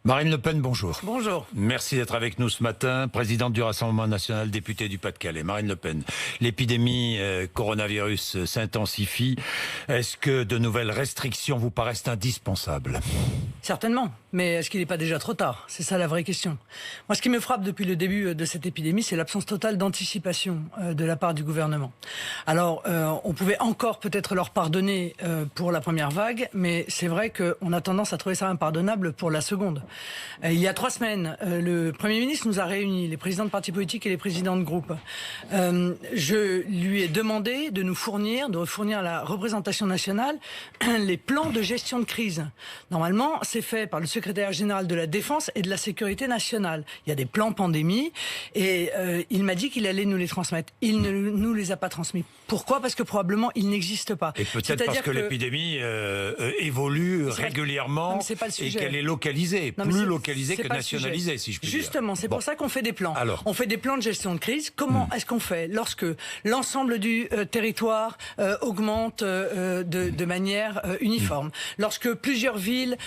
Marine Le Pen, bonjour. Bonjour. Merci d'être avec nous ce matin, présidente du Rassemblement national, députée du Pas-de-Calais. Marine Le Pen, l'épidémie coronavirus s'intensifie. Est-ce que de nouvelles restrictions vous paraissent indispensables? Certainement, mais est-ce qu'il n'est pas déjà trop tard? C'est ça la vraie question. Moi, ce qui me frappe depuis le début de cette épidémie, c'est l'absence totale d'anticipation de la part du gouvernement. Alors, on pouvait encore peut-être leur pardonner pour la première vague, mais c'est vrai qu'on a tendance à trouver ça impardonnable pour la seconde. Il y a 3 semaines, le Premier ministre nous a réunis, les présidents de partis politiques et les présidents de groupes. Je lui ai demandé de nous fournir, à la représentation nationale, les plans de gestion de crise. Normalement, c'est fait par le secrétaire général de la Défense et de la Sécurité nationale. Il y a des plans pandémie et il m'a dit qu'il allait nous les transmettre. Il ne nous les a pas transmis. Pourquoi? Parce que probablement, ils n'existent pas. Et peut-être parce que l'épidémie évolue régulièrement et qu'elle est localisée, plus localisée que nationalisée, si je puis dire. Justement, c'est pour ça qu'on fait des plans. Alors. On fait des plans de gestion de crise. Comment est-ce qu'on fait lorsque l'ensemble du territoire augmente de manière uniforme, lorsque plusieurs villes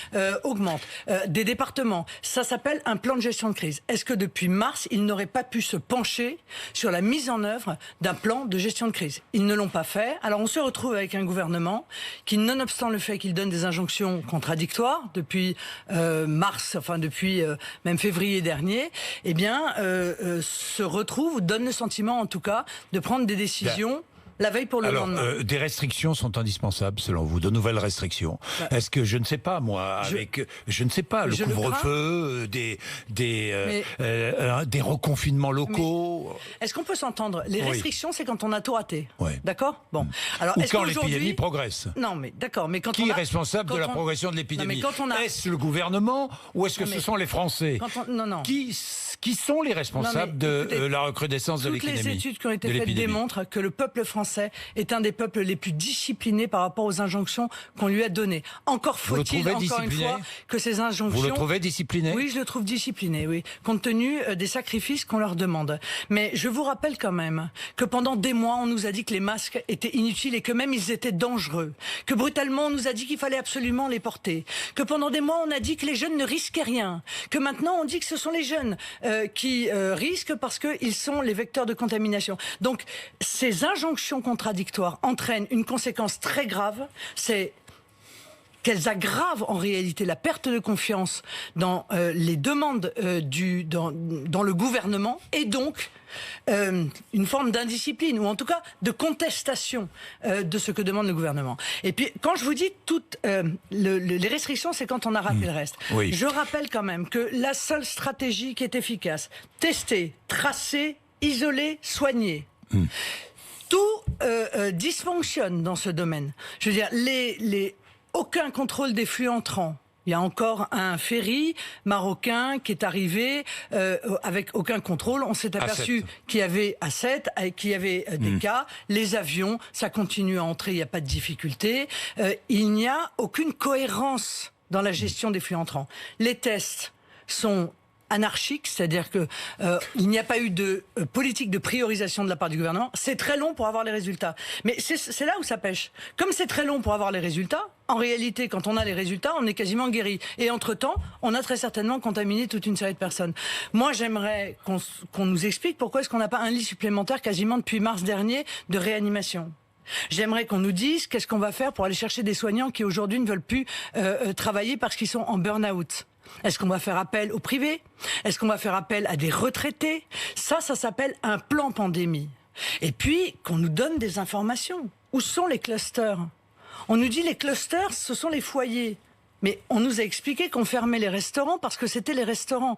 augmentent, des départements? Ça s'appelle un plan de gestion de crise. Est-ce que depuis mars, ils n'auraient pas pu se pencher sur la mise en œuvre d'un plan de gestion de crise? Ils ne l'ont pas fait. Alors on se retrouve avec un gouvernement qui, nonobstant le fait qu'il donne des injonctions contradictoires depuis mars, enfin depuis même février dernier, eh bien se retrouve, donne le sentiment en tout cas, de prendre des décisions la veille pour le lendemain. Des restrictions sont indispensables, selon vous, de nouvelles restrictions. Est-ce que, je ne sais pas, moi, je ne sais pas, le couvre-feu, des reconfinements locaux... Est-ce qu'on peut s'entendre? Les restrictions, c'est quand on a tout raté. Oui. D'accord? Bon. Alors, ou quand l'épidémie progresse. Non, mais d'accord, mais quand Qui est responsable de la progression de l'épidémie? Est-ce le gouvernement ou est-ce que ce sont les Français? Non. Qui sont les responsables de la recrudescence de l'épidémie? Toutes les études qui ont été faites démontrent que le peuple français est un des peuples les plus disciplinés par rapport aux injonctions qu'on lui a données. Encore faut-il, encore une fois, que ces injonctions... Vous le trouvez discipliné? Oui, je le trouve discipliné, oui, compte tenu des sacrifices qu'on leur demande. Mais je vous rappelle quand même que pendant des mois, on nous a dit que les masques étaient inutiles et que même ils étaient dangereux. Que brutalement, on nous a dit qu'il fallait absolument les porter. Que pendant des mois, on a dit que les jeunes ne risquaient rien. Que maintenant, on dit que ce sont les jeunes qui risquent parce qu'ils sont les vecteurs de contamination. Donc, ces injonctions contradictoires entraînent une conséquence très grave, c'est qu'elles aggravent en réalité la perte de confiance dans les demandes dans le gouvernement et donc une forme d'indiscipline ou en tout cas de contestation de ce que demande le gouvernement. Et puis quand je vous dis toutes les restrictions, c'est quand on a rappelé le reste. Oui. Je rappelle quand même que la seule stratégie qui est efficace, tester, tracer, isoler, soigner. Tout dysfonctionne dans ce domaine. Je veux dire, aucun contrôle des flux entrants. Il y a encore un ferry marocain qui est arrivé avec aucun contrôle. On s'est aperçu qu'il y avait qu'il y avait des cas. Les avions, ça continue à entrer, il n'y a pas de difficulté. Il n'y a aucune cohérence dans la gestion des flux entrants. Les tests sont anarchique, c'est-à-dire que il n'y a pas eu de politique de priorisation de la part du gouvernement. C'est très long pour avoir les résultats. Mais c'est là où ça pêche. Comme c'est très long pour avoir les résultats, en réalité, quand on a les résultats, on est quasiment guéri. Et entre-temps, on a très certainement contaminé toute une série de personnes. Moi, j'aimerais qu'on nous explique pourquoi est-ce qu'on n'a pas un lit supplémentaire quasiment depuis mars dernier de réanimation. J'aimerais qu'on nous dise qu'est-ce qu'on va faire pour aller chercher des soignants qui aujourd'hui ne veulent plus travailler parce qu'ils sont en burn-out. Est-ce qu'on va faire appel au privé? Est-ce qu'on va faire appel à des retraités? Ça s'appelle un plan pandémie. Et puis, qu'on nous donne des informations. Où sont les clusters? On nous dit les clusters, ce sont les foyers. Mais on nous a expliqué qu'on fermait les restaurants parce que c'était les restaurants.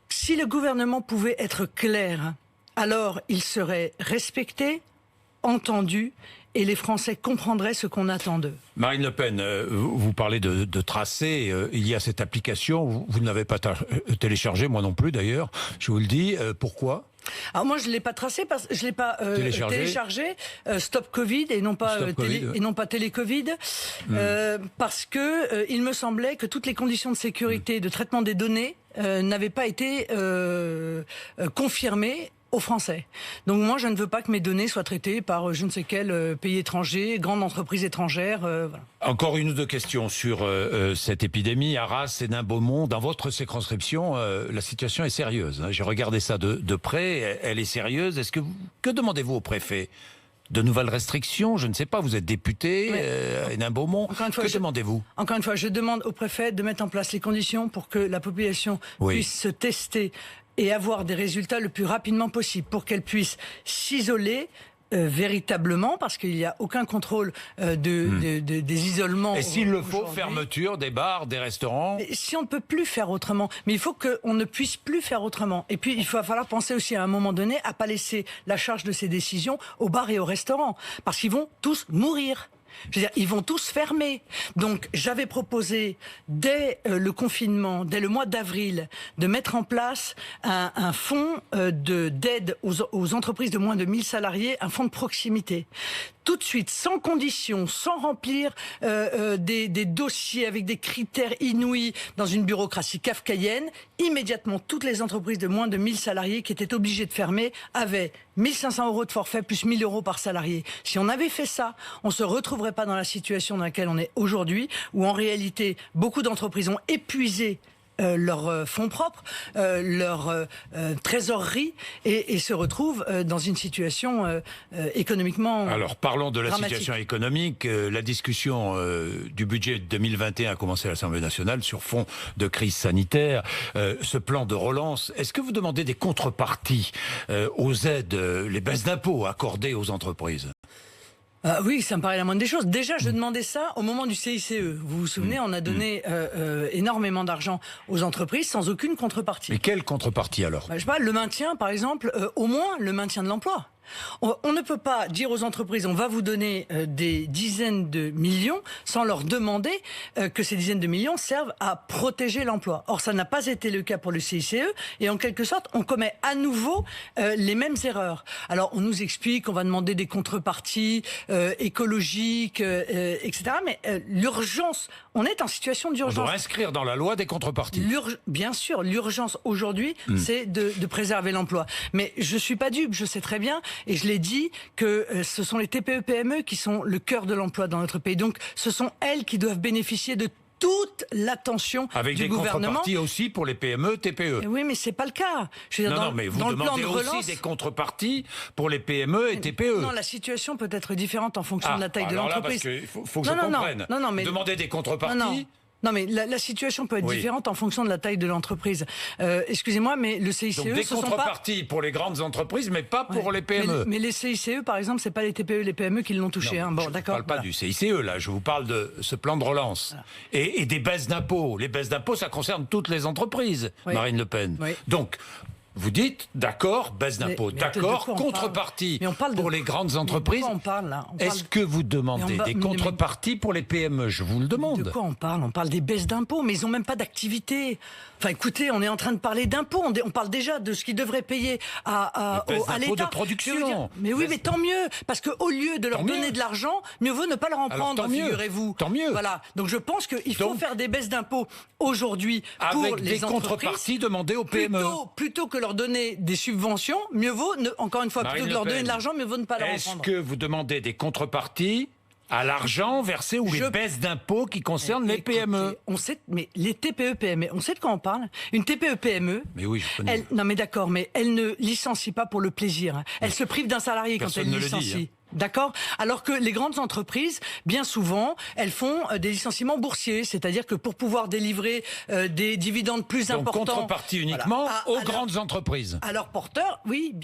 Si le gouvernement pouvait être clair, alors il serait respecté, entendu, et les Français comprendraient ce qu'on attend d'eux. Marine Le Pen, vous parlez de tracé. Il y a cette application. Vous ne l'avez pas téléchargée, moi non plus d'ailleurs. Je vous le dis. Pourquoi? Alors moi je l'ai pas tracé parce que je l'ai pas téléchargé. Stop Covid et non pas Télé Covid parce que il me semblait que toutes les conditions de sécurité de traitement des données n'avaient pas été confirmées aux Français. Donc moi, je ne veux pas que mes données soient traitées par je ne sais quel pays étranger, grande entreprise étrangère. Voilà. Encore une ou deux questions sur cette épidémie. Arras, Hénin-Beaumont, dans votre circonscription, la situation est sérieuse. J'ai regardé ça de près, elle est sérieuse. Que demandez-vous au préfet ? De nouvelles restrictions? Je ne sais pas, vous êtes député, Hénin-Beaumont. Que demandez-vous? Encore une fois, je demande au préfet de mettre en place les conditions pour que la population puisse se tester et avoir des résultats le plus rapidement possible, pour qu'elle puisse s'isoler véritablement, parce qu'il n'y a aucun contrôle des isolements. Et s'il le faut, fermeture des bars, des restaurants. Et si on ne peut plus faire autrement, mais il faut qu'on ne puisse plus faire autrement. Et puis il va falloir penser aussi à un moment donné à pas laisser la charge de ces décisions aux bars et aux restaurants, parce qu'ils vont tous mourir. Je veux dire, ils vont tous fermer. Donc, j'avais proposé, dès le confinement, dès le mois d'avril, de mettre en place un fonds d'aide aux entreprises de moins de 1000 salariés, un fonds de proximité. Tout de suite, sans condition, sans remplir des dossiers avec des critères inouïs dans une bureaucratie kafkaïenne, immédiatement, toutes les entreprises de moins de 1000 salariés qui étaient obligées de fermer avaient 1500 € de forfait plus 1000 € par salarié. Si on avait fait ça, on se retrouverait pas dans la situation dans laquelle on est aujourd'hui, où en réalité, beaucoup d'entreprises ont épuisé leurs fonds propres, leur trésorerie, et se retrouvent dans une situation économiquement Alors parlons de la dramatique. situation économique. La discussion du budget 2021 a commencé à l'Assemblée nationale sur fond de crise sanitaire. Ce plan de relance, est-ce que vous demandez des contreparties aux aides, les baisses d'impôts accordées aux entreprises ? Oui, ça me paraît la moindre des choses. Déjà, je demandais ça au moment du CICE. Vous vous souvenez, on a donné énormément d'argent aux entreprises sans aucune contrepartie. Mais quelle contrepartie alors ? Je sais pas, le maintien, par exemple, au moins le maintien de l'emploi. On ne peut pas dire aux entreprises on va vous donner des dizaines de millions sans leur demander que ces dizaines de millions servent à protéger l'emploi. Or, ça n'a pas été le cas pour le CICE, et en quelque sorte, on commet à nouveau les mêmes erreurs. Alors, on nous explique qu'on va demander des contreparties écologiques, etc. Mais l'urgence, on est en situation d'urgence. On doit inscrire dans la loi des contreparties. Bien sûr, l'urgence aujourd'hui, c'est de préserver l'emploi. Mais je suis pas dupe, je sais très bien. Et je l'ai dit que ce sont les TPE-PME qui sont le cœur de l'emploi dans notre pays. Donc ce sont elles qui doivent bénéficier de toute l'attention avec du des gouvernement. Contreparties aussi pour les PME, TPE. Oui, mais c'est pas le cas. Je veux dire, Non, mais vous dans le plan demandez de aussi relance, des contreparties pour les PME et TPE. Non, la situation peut être différente en fonction de la taille de l'entreprise. Là, parce qu'il faut que je comprenne. Non, mais demander des contreparties. Non, mais la situation peut être différente en fonction de la taille de l'entreprise. Excusez-moi, mais le CICE... Donc des contreparties pour les grandes entreprises, mais pas pour les PME. Mais les CICE, par exemple, c'est pas les TPE et les PME qui l'ont touché. Non, Bon, je d'accord. ne parle pas du CICE, là. Je vous parle de ce plan de relance. Voilà. Et des baisses d'impôts. Les baisses d'impôts, ça concerne toutes les entreprises, Marine Le Pen. Oui. Donc... Vous dites, d'accord, baisse d'impôts, d'accord, contrepartie pour les grandes entreprises. De quoi on parle là? Est-ce que vous demandez des contreparties pour les PME? Je vous le demande. De quoi on parle? On parle des baisses d'impôts, mais ils n'ont même pas d'activité. Enfin, écoutez, on est en train de parler d'impôts. On parle déjà de ce qu'ils devraient payer à l'État. De production. Mais oui, mais tant mieux, parce qu'au lieu de leur donner de l'argent, mieux vaut ne pas leur en prendre, figurez-vous. Tant mieux. Voilà. Donc je pense qu'il faut faire des baisses d'impôts aujourd'hui pour les entreprises. Avec des contreparties demandées aux PME. Plutôt que leur donner des subventions, mieux vaut, encore une fois, plutôt que leur donner de l'argent, mieux vaut ne pas leur en prendre. Est-ce que vous demandez des contreparties à l'argent versé ou les baisses d'impôts qui concernent les PME? On sait, mais les TPE-PME, on sait de quoi on parle. Une TPE-PME, mais oui, je connais. Non mais d'accord, mais elle ne licencie pas pour le plaisir. Elle se prive d'un salarié quand elle licencie. D'accord? Alors que les grandes entreprises, bien souvent, elles font des licenciements boursiers, c'est-à-dire que pour pouvoir délivrer des dividendes plus importants... Donc contrepartie uniquement aux grandes entreprises. À leurs porteurs, oui,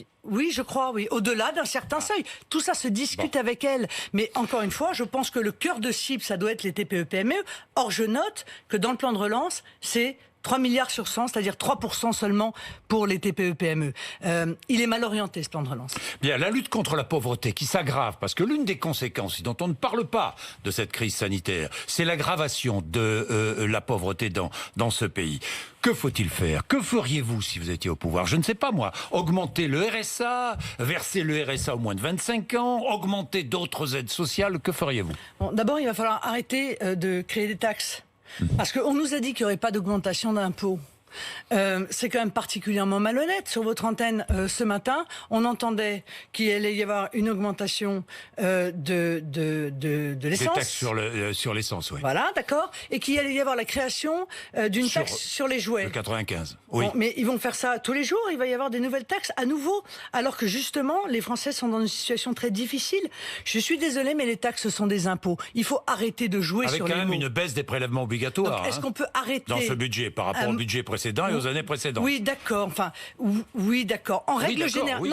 je crois, oui. Au-delà d'un certain seuil. Tout ça se discute avec elles. Mais encore une fois, je pense que le cœur de cible, ça doit être les TPE-PME. Or, je note que dans le plan de relance, c'est 3 milliards sur 100, c'est-à-dire 3% seulement pour les TPE-PME. Il est mal orienté, ce plan de relance. Bien, la lutte contre la pauvreté qui s'aggrave, parce que l'une des conséquences dont on ne parle pas de cette crise sanitaire, c'est l'aggravation de la pauvreté dans ce pays. Que faut-il faire? Que feriez-vous si vous étiez au pouvoir? Je ne sais pas moi. Augmenter le RSA, verser le RSA aux moins de 25 ans, augmenter d'autres aides sociales, que feriez-vous? Bon, d'abord, il va falloir arrêter de créer des taxes. Parce qu'on nous a dit qu'il n'y aurait pas d'augmentation d'impôts. c'est quand même particulièrement malhonnête. Sur votre antenne ce matin, on entendait qu'il allait y avoir une augmentation de l'essence. Des taxes sur l'essence, oui. Voilà, d'accord. Et qu'il allait y avoir la création d'une taxe sur les jouets. Le 95, oui. Bon, mais ils vont faire ça tous les jours. Il va y avoir des nouvelles taxes à nouveau. Alors que justement, les Français sont dans une situation très difficile. Je suis désolée, mais les taxes sont des impôts. Il faut arrêter de jouer sur les mots. Avec quand même une baisse des prélèvements obligatoires. Donc, est-ce qu'on peut arrêter dans ce budget par rapport au budget précédent et aux années précédentes? Oui, d'accord. Enfin, oui, d'accord. En règle générale, oui.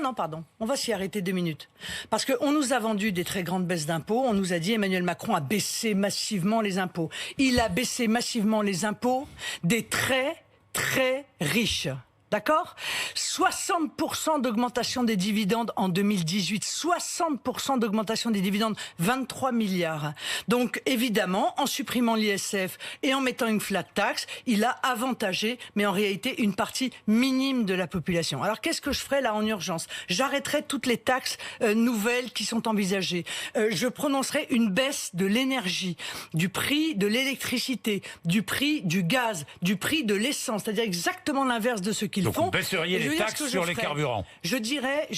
Non, pardon. On va s'y arrêter 2 minutes. Parce qu'on nous a vendu des très grandes baisses d'impôts. On nous a dit Emmanuel Macron a baissé massivement les impôts. Il a baissé massivement les impôts des très, très riches. D'accord ? 60% d'augmentation des dividendes en 2018. 60% d'augmentation des dividendes. 23 milliards. Donc, évidemment, en supprimant l'ISF et en mettant une flat tax, il a avantagé, mais en réalité, une partie minime de la population. Alors, qu'est-ce que je ferai là en urgence ? J'arrêterai toutes les taxes nouvelles qui sont envisagées. Je prononcerai une baisse de l'énergie, du prix de l'électricité, du prix du gaz, du prix de l'essence. C'est-à-dire exactement l'inverse de ce qu'ils Donc font. vous baisseriez les taxes sur les carburants. Je dirais,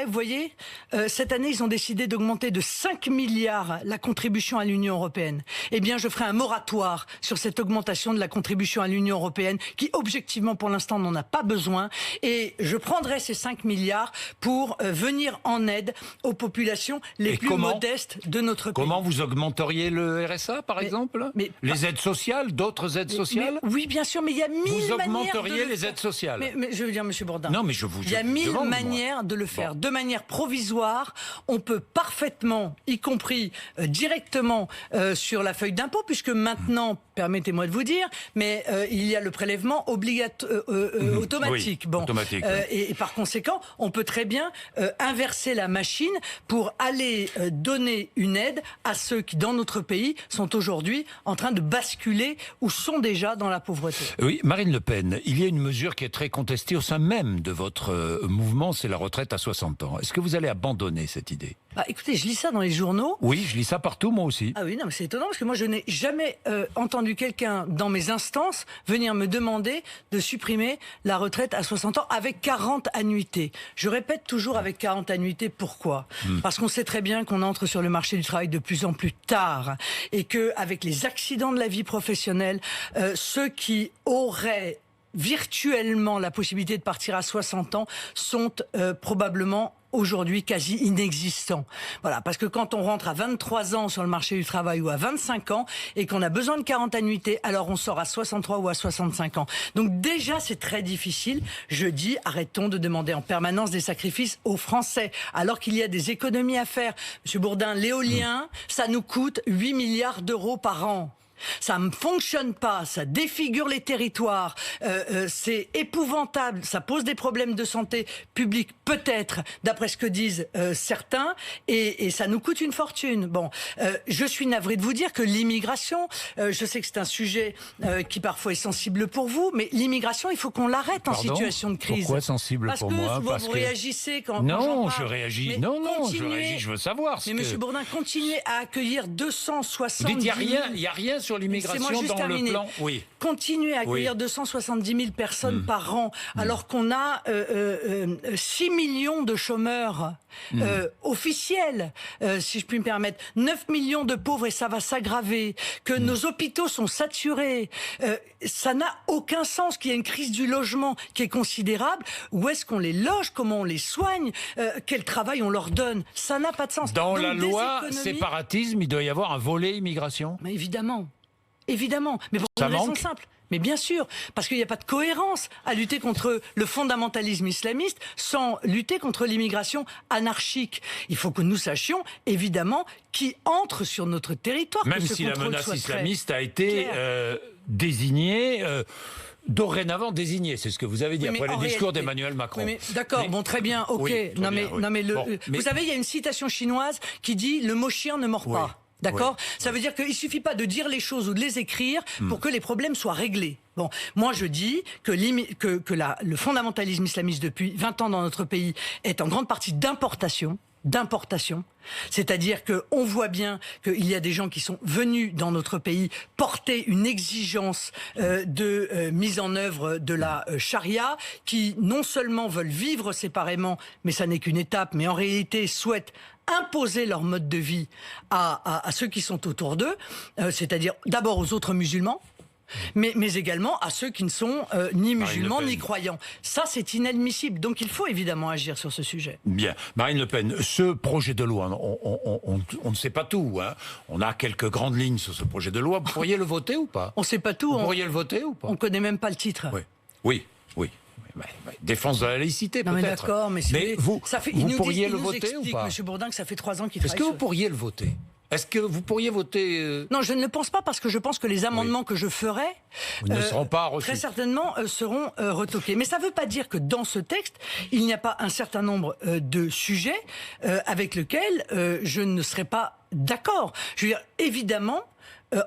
vous voyez, cette année, ils ont décidé d'augmenter de 5 milliards la contribution à l'Union européenne. Eh bien, je ferai un moratoire sur cette augmentation de la contribution à l'Union européenne, qui, objectivement, pour l'instant, n'en a pas besoin. Et je prendrai ces 5 milliards pour venir en aide aux populations les plus modestes de notre pays. Comment vous augmenteriez le RSA, par exemple ? Les aides sociales, d'autres aides sociales ? Oui, bien sûr, mais il y a 1000 manières de le faire. Vous augmenteriez les aides sociales. Mais je veux dire, Monsieur Bourdin. Non, mais il y a 1000 manières de le faire. De manière provisoire, on peut parfaitement, y compris directement sur la feuille d'impôt, puisque maintenant, permettez-moi de vous dire, mais il y a le prélèvement automatique. Oui, bon, automatique. Et par conséquent, on peut très bien inverser la machine pour aller donner une aide à ceux qui, dans notre pays, sont aujourd'hui en train de basculer ou sont déjà dans la pauvreté. Oui, Marine Le Pen, il y a une mesure qui est très contestée au sein même de votre mouvement, c'est la retraite à 60 ans. Est-ce que vous allez abandonner cette idée ? Écoutez, je lis ça dans les journaux. Oui, je lis ça partout, moi aussi. Ah oui, non, mais c'est étonnant parce que moi, je n'ai jamais entendu quelqu'un dans mes instances venir me demander de supprimer la retraite à 60 ans avec 40 annuités. Je répète toujours avec 40 annuités, pourquoi ? Parce qu'on sait très bien qu'on entre sur le marché du travail de plus en plus tard et qu'avec les accidents de la vie professionnelle, ceux qui auraient virtuellement la possibilité de partir à 60 ans sont probablement aujourd'hui quasi inexistants. Voilà, parce que quand on rentre à 23 ans sur le marché du travail ou à 25 ans et qu'on a besoin de 40 annuités, alors on sort à 63 ou à 65 ans. Donc déjà, c'est très difficile. Je dis, arrêtons de demander en permanence des sacrifices aux Français, alors qu'il y a des économies à faire. Monsieur Bourdin, l'éolien, ça nous coûte 8 milliards d'euros par an. Ça ne fonctionne pas, ça défigure les territoires, c'est épouvantable, ça pose des problèmes de santé publique, peut-être, d'après ce que disent certains, et ça nous coûte une fortune. Bon, je suis navré de vous dire que l'immigration, je sais que c'est un sujet qui parfois est sensible pour vous, mais l'immigration, il faut qu'on l'arrête en situation de crise. Pourquoi sensible pour moi ? Parce que vous réagissez quand non, j'en parle. je réagis. Mais non, je réagis, je veux savoir. Mais Monsieur Bourdin, continuez à accueillir 270 000... Vous dites, il n'y a rien sur l'immigration dans le plan. Oui. Continuer à accueillir 270 000 personnes par an, alors qu'on a 6 millions de chômeurs officiels, si je puis me permettre, 9 millions de pauvres et ça va s'aggraver, que nos hôpitaux sont saturés. Ça n'a aucun sens qu'il y ait une crise du logement qui est considérable. Où est-ce qu'on les loge ? Comment on les soigne ? Quel travail on leur donne ? Ça n'a pas de sens. Dans la loi séparatisme, il doit y avoir un volet immigration ? Mais évidemment. Évidemment, mais pour une raison simple. Mais bien sûr, parce qu'il n'y a pas de cohérence à lutter contre le fondamentalisme islamiste sans lutter contre l'immigration anarchique. Il faut que nous sachions, évidemment, qui entre sur notre territoire. Même si la menace islamiste a été désignée... dorénavant désignée, c'est ce que vous avez dit après le discours d'Emmanuel Macron. D'accord, bon, très bien, ok. Oui, vous savez, il y a une citation chinoise qui dit « le mot chien ne mord pas ». D'accord ? Ça veut dire qu'il suffit pas de dire les choses ou de les écrire pour que les problèmes soient réglés. Bon, moi je dis que le fondamentalisme islamiste depuis 20 ans dans notre pays est en grande partie d'importation. d'importation. C'est-à-dire qu'on voit bien qu'il y a des gens qui sont venus dans notre pays porter une exigence de mise en œuvre de la charia, qui non seulement veulent vivre séparément, mais ça n'est qu'une étape, mais en réalité souhaitent imposer leur mode de vie à ceux qui sont autour d'eux, c'est-à-dire d'abord aux autres musulmans, mais également à ceux qui ne sont ni musulmans ni croyants. Ça, c'est inadmissible. Donc il faut évidemment agir sur ce sujet. Bien. Marine Le Pen, ce projet de loi, on ne sait pas tout. Hein. On a quelques grandes lignes sur ce projet de loi. Vous pourriez le voter ou pas? On ne sait pas tout. Vous pourriez le voter ou pas? On ne connaît même pas le titre. Oui. Défense de la laïcité, peut-être. Non, mais d'accord, mais vous, ça fait, vous pourriez le voter ou pas? Monsieur Bourdin, que ça fait 3 ans qu'il travaille. Est-ce que vous pourriez le voter? Est-ce que vous pourriez voter Non, je ne le pense pas, parce que je pense que les amendements que je ferai ne seront pas reçus. Très certainement seront retoqués. Mais ça ne veut pas dire que dans ce texte, il n'y a pas un certain nombre de sujets avec lesquels je ne serai pas d'accord. Je veux dire, évidemment,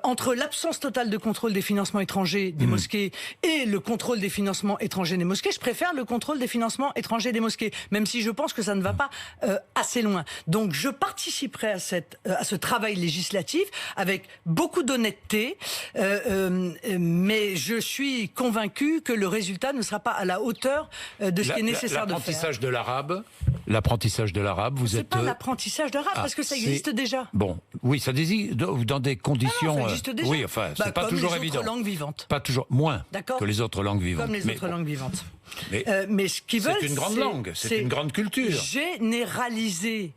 entre l'absence totale de contrôle des financements étrangers des mosquées et le contrôle des financements étrangers des mosquées, je préfère le contrôle des financements étrangers des mosquées, même si je pense que ça ne va pas assez loin. Donc je participerai à ce travail législatif avec beaucoup d'honnêteté, mais je suis convaincu que le résultat ne sera pas à la hauteur de ce qui est nécessaire de faire. L'apprentissage de l'arabe, vous êtes... C'est pas l'apprentissage de l'arabe, parce que ça existe déjà. Bon, oui, ça existe dans des conditions... ça existe déjà. Oui, enfin, c'est pas toujours évident. Comme les autres langues vivantes. Pas toujours, moins que les autres langues vivantes. Comme les autres langues vivantes. Mais ce qu'ils veulent, c'est une grande langue, c'est une grande culture. Généraliser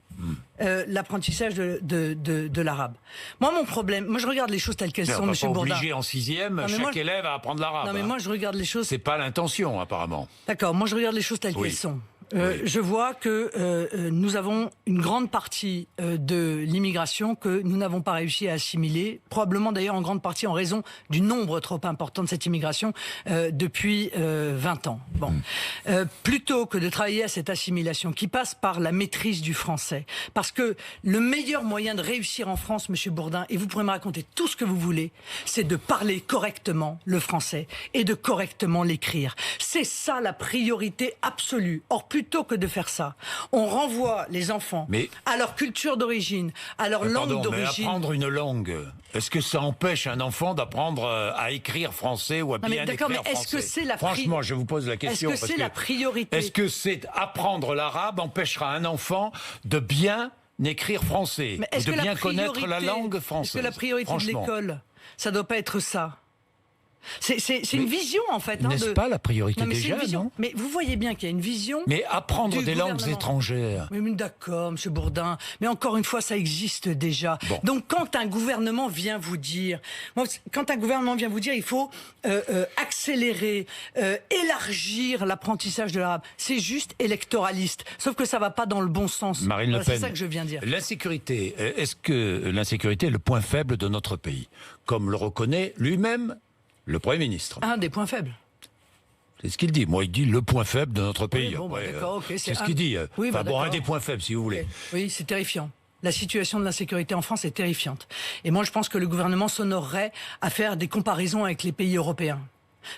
l'apprentissage de l'arabe. Moi, mon problème, je regarde les choses telles qu'elles sont, Monsieur Bourdin. On va pas obliger en 6e chaque élève à apprendre l'arabe. Non, mais moi, je regarde les choses... C'est pas l'intention, apparemment. D'accord, moi, je regarde les choses telles qu'elles sont. Je vois que nous avons une grande partie de l'immigration que nous n'avons pas réussi à assimiler, probablement d'ailleurs en grande partie en raison du nombre trop important de cette immigration depuis 20 ans. Bon. Plutôt que de travailler à cette assimilation qui passe par la maîtrise du français, parce que le meilleur moyen de réussir en France, Monsieur Bourdin, et vous pourrez me raconter tout ce que vous voulez, c'est de parler correctement le français et de correctement l'écrire. C'est ça la priorité absolue. Or, plutôt que de faire ça, on renvoie les enfants à leur culture d'origine, à leur langue d'origine. Mais apprendre une langue, est-ce que ça empêche un enfant d'apprendre à écrire français ou à bien écrire français? Est-ce que c'est la Franchement, je vous pose la question. Est-ce que c'est la priorité? Est-ce que c'est apprendre l'arabe empêchera un enfant de bien écrire français, de bien connaître la langue française? Est-ce que la priorité de l'école, ça doit pas être ça? C'est une vision, en fait. N'est-ce pas la priorité déjà, non? Mais vous voyez bien qu'il y a une vision. Mais apprendre des langues étrangères. Mais d'accord, Monsieur Bourdin. Mais encore une fois, ça existe déjà. Bon. Donc, quand un gouvernement vient vous dire, il faut accélérer, élargir l'apprentissage de l'arabe, c'est juste électoraliste. Sauf que ça va pas dans le bon sens. Marine Le Pen. C'est ça que je viens dire. L'insécurité, est-ce que l'insécurité est le point faible de notre pays, comme le reconnaît lui-même le Premier ministre? Un des points faibles. C'est ce qu'il dit. Moi, il dit le point faible de notre pays. Bon, c'est ce qu'il dit. Oui, un des points faibles, si vous voulez. Oui, c'est terrifiant. La situation de l'insécurité en France est terrifiante. Et moi, je pense que le gouvernement s'honorerait à faire des comparaisons avec les pays européens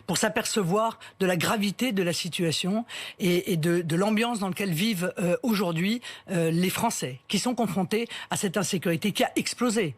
pour s'apercevoir de la gravité de la situation et de l'ambiance dans laquelle vivent aujourd'hui les Français, qui sont confrontés à cette insécurité qui a explosé.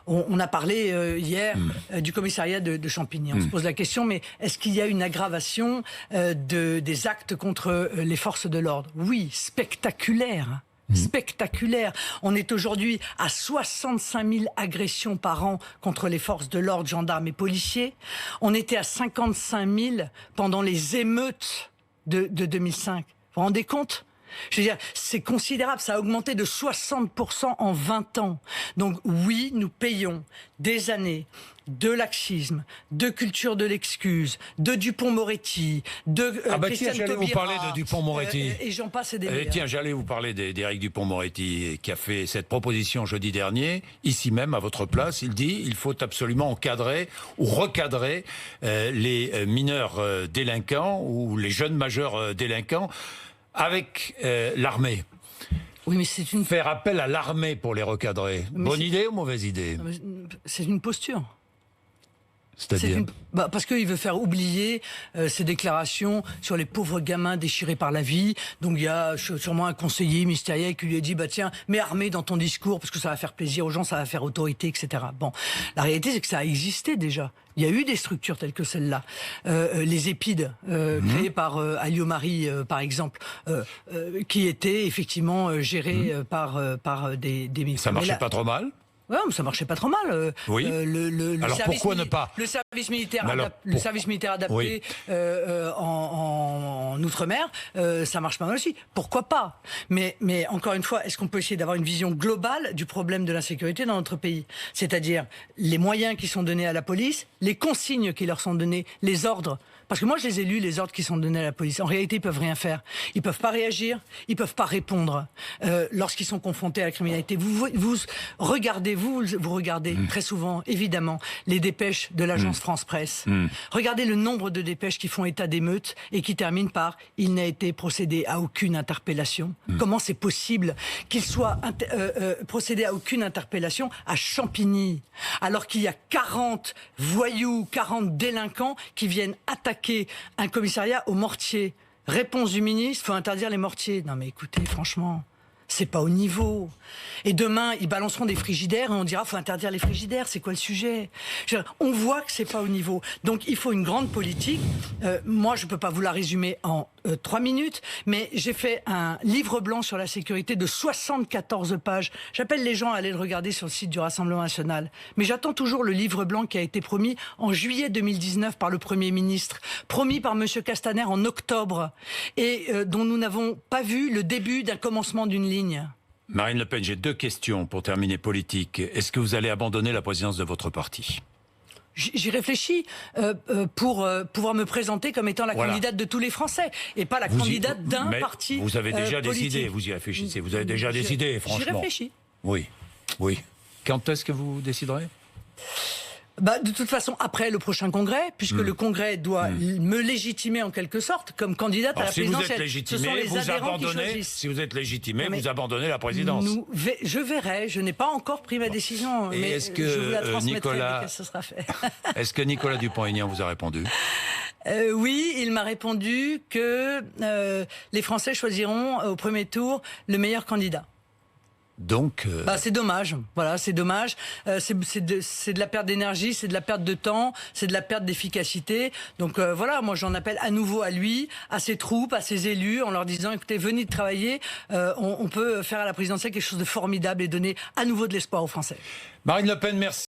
On a parlé hier du commissariat de Champigny. On se pose la question, mais est-ce qu'il y a une aggravation des actes contre les forces de l'ordre? Oui, spectaculaire. Spectaculaire. On est aujourd'hui à 65 000 agressions par an contre les forces de l'ordre, gendarmes et policiers. On était à 55 000 pendant les émeutes de 2005. Vous vous rendez compte? Je veux dire, c'est considérable, ça a augmenté de 60% en 20 ans. Donc oui, nous payons des années de laxisme, de culture de l'excuse, de Dupond-Moretti, de Christiane j'allais Taubira, vous parler de Dupond-Moretti. Et j'en passe et des meilleurs. Tiens, j'allais vous parler d'Éric Dupond-Moretti, qui a fait cette proposition jeudi dernier, ici même, à votre place. Il dit il faut absolument encadrer ou recadrer les mineurs délinquants ou les jeunes majeurs délinquants avec l'armée. Oui, mais c'est une... Faire appel à l'armée pour les recadrer. Bonne idée ou mauvaise idée? C'est une posture. C'est-à-dire parce qu'il veut faire oublier ses déclarations sur les pauvres gamins déchirés par la vie. Donc il y a sûrement un conseiller ministériel qui lui a dit tiens, mets armée dans ton discours parce que ça va faire plaisir aux gens, ça va faire autorité, etc. Bon, la réalité c'est que ça a existé déjà. Il y a eu des structures telles que celle-là. Les épides, créées par Alliot-Marie, par exemple, qui étaient effectivement gérées par des militaires. Ça marchait pas trop mal. Ouais, mais ça marchait pas trop mal. Oui. Alors pourquoi ne pas le service militaire adapté en outre-mer, ça marche pas mal aussi. Pourquoi pas? Mais encore une fois, est-ce qu'on peut essayer d'avoir une vision globale du problème de l'insécurité dans notre pays? C'est-à-dire les moyens qui sont donnés à la police, les consignes qui leur sont données, les ordres. Parce que moi, je les ai lus, les ordres qui sont donnés à la police. En réalité, ils peuvent rien faire. Ils peuvent pas réagir. Ils peuvent pas répondre lorsqu'ils sont confrontés à la criminalité. Vous regardez très souvent, évidemment, les dépêches de l'agence France-Presse. Regardez le nombre de dépêches qui font état d'émeutes et qui terminent par « il n'a été procédé à aucune interpellation ». Comment c'est possible qu'il soit procédé à aucune interpellation à Champigny, alors qu'il y a 40 voyous, 40 délinquants qui viennent attaquer un commissariat au mortier? Réponse du ministre, faut interdire les mortiers. Non mais écoutez, franchement, c'est pas au niveau. Et demain, ils balanceront des frigidaires et on dira faut interdire les frigidaires. C'est quoi le sujet? On voit que c'est pas au niveau. Donc il faut une grande politique. Moi, je peux pas vous la résumer en 3 minutes, mais j'ai fait un livre blanc sur la sécurité de 74 pages. J'appelle les gens à aller le regarder sur le site du Rassemblement national. Mais j'attends toujours le livre blanc qui a été promis en juillet 2019 par le Premier ministre, promis par Monsieur Castaner en octobre, et dont nous n'avons pas vu le début d'un commencement d'une ligne. Marine Le Pen, j'ai 2 questions pour terminer politique. Est-ce que vous allez abandonner la présidence de votre parti? J'y réfléchis pour pouvoir me présenter comme étant la candidate de tous les Français et pas la candidate d'un parti. Vous avez déjà politique. décidé, vous y réfléchissez, vous avez déjà décidé, franchement. J'y réfléchis. Oui. Quand est-ce que vous déciderez? De toute façon, après le prochain congrès, puisque le congrès doit me légitimer en quelque sorte comme candidate à la présidentielle. Ce sont les adhérents qui choisissent. Si vous êtes légitimé, vous abandonnez la présidence. Je verrai. Je n'ai pas encore pris ma décision, mais est-ce que je vous la transmettrai dès que ce sera fait. Est-ce que Nicolas Dupont-Aignan vous a répondu? Oui, il m'a répondu que les Français choisiront au premier tour le meilleur candidat. Donc, c'est dommage. Voilà, c'est dommage. C'est de la perte d'énergie, c'est de la perte de temps, c'est de la perte d'efficacité. Donc voilà, moi j'en appelle à nouveau à lui, à ses troupes, à ses élus, en leur disant écoutez, venez travailler. On peut faire à la présidentielle quelque chose de formidable et donner à nouveau de l'espoir aux Français. Marine Le Pen, merci.